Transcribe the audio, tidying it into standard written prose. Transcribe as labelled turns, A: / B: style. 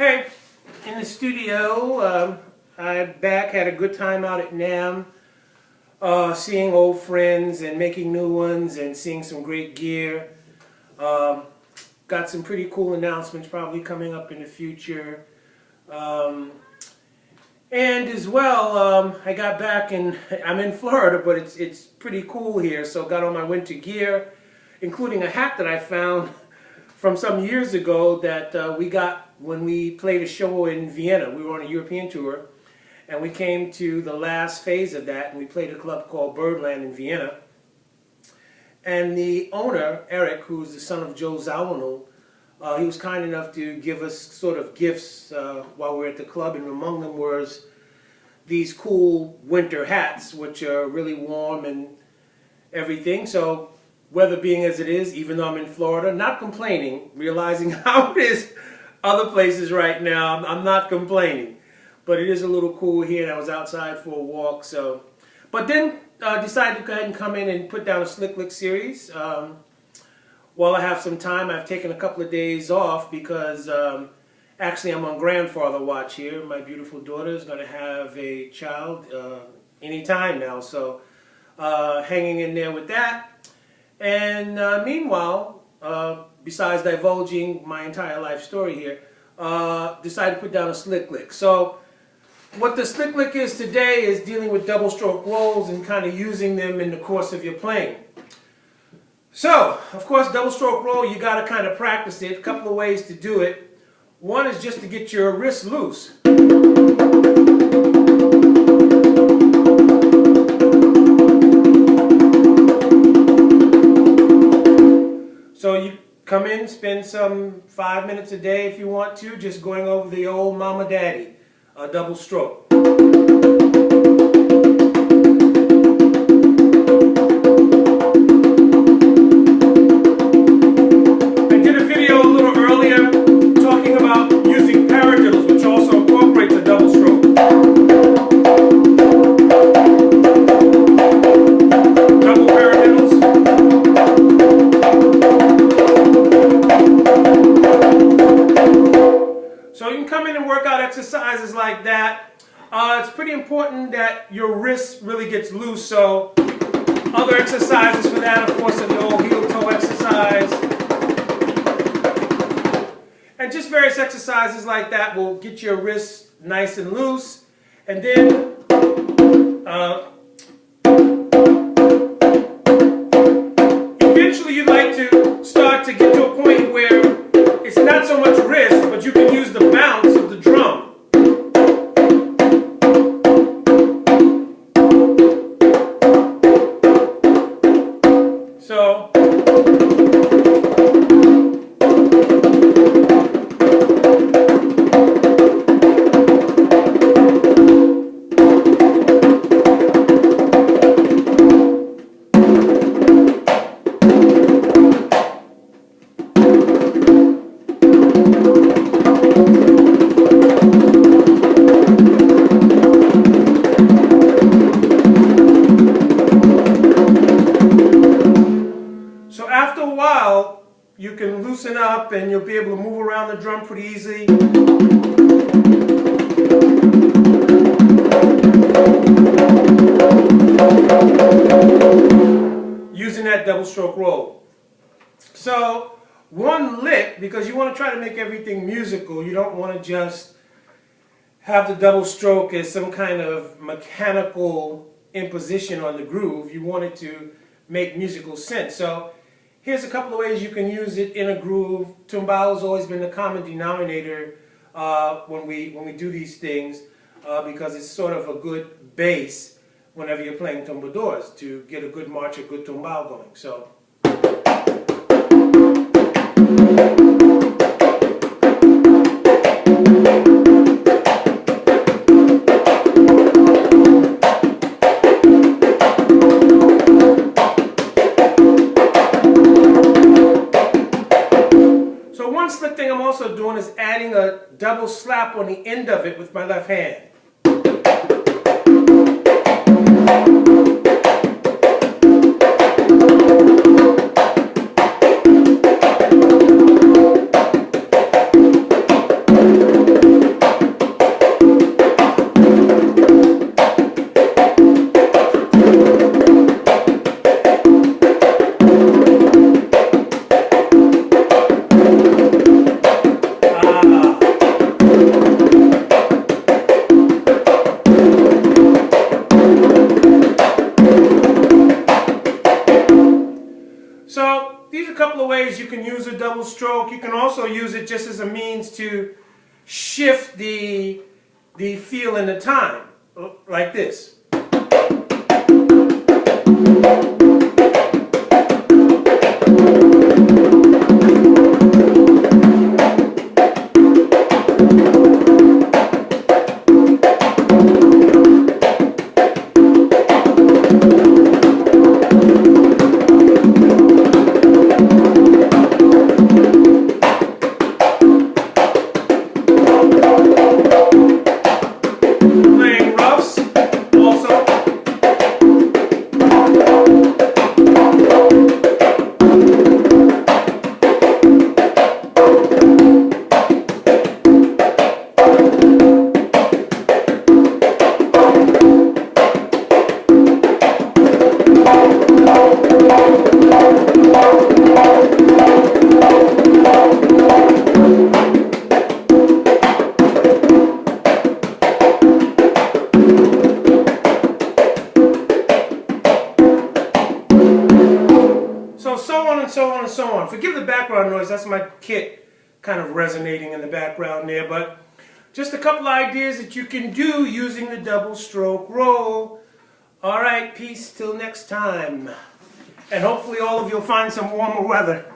A: Hey, in the studio, I'm back, had a good time out at NAMM, seeing old friends and making new ones and seeing some great gear. Got some pretty cool announcements probably coming up in the future. And as well, I got back and I'm in Florida, but it's pretty cool here, so got all my winter gear, including a hat that I found from some years ago that we got when we played a show in Vienna. We were on a European tour, and we came to the last phase of that, and we played a club called Birdland in Vienna. And the owner, Eric, who's the son of Joe Zawinul, he was kind enough to give us sort of gifts while we were at the club, and among them was these cool winter hats, which are really warm and everything. So weather being as it is, even though I'm in Florida, not complaining, realizing how it is other places right now, I'm not complaining. But it is a little cool here, and I was outside for a walk. So, but then decided to go ahead and come in and put down a Slick Lick series. While I have some time, I've taken a couple of days off because actually I'm on grandfather watch here. My beautiful daughter is going to have a child any time now, so hanging in there with that. And meanwhile, besides divulging my entire life story here, decided to put down a Slick Lick. So what the Slick Lick is today is dealing with double stroke rolls and kind of using them in the course of your playing. So, of course, double stroke roll, you got to kind of practice it. A couple of ways to do it. One is just to get your wrist loose. So you come in, spend some 5 minutes a day if you want to, just going over the old mama daddy, double stroke. Exercises like that. It's pretty important that your wrist really gets loose, so other exercises for that, of course, are the old heel-toe exercise. And just various exercises like that will get your wrist nice and loose. And then eventually you'd like to start to get to a point where it's not so much wrist, but you can use the bounce of the drum. So, after a while, you can loosen up and you'll be able to move around the drum pretty easily. Using that double stroke roll. So, one lick, because you want to try to make everything musical, you don't want to just have the double stroke as some kind of mechanical imposition on the groove. You want it to make musical sense. So, here's a couple of ways you can use it in a groove. Tumbao has always been the common denominator when we do these things because it's sort of a good base whenever you're playing tumbadores to get a good march, a good tumbao going. So. Slick thing I'm also doing is adding a double slap on the end of it with my left hand. these are a couple of ways you can use a double stroke. You can also use it just as a means to shift the feel and the time, like this. So on and so on. Forgive the background noise, that's my kit kind of resonating in the background there, but just a couple of ideas that you can do using the double stroke roll. Alright, peace till next time. And hopefully all of you will find some warmer weather.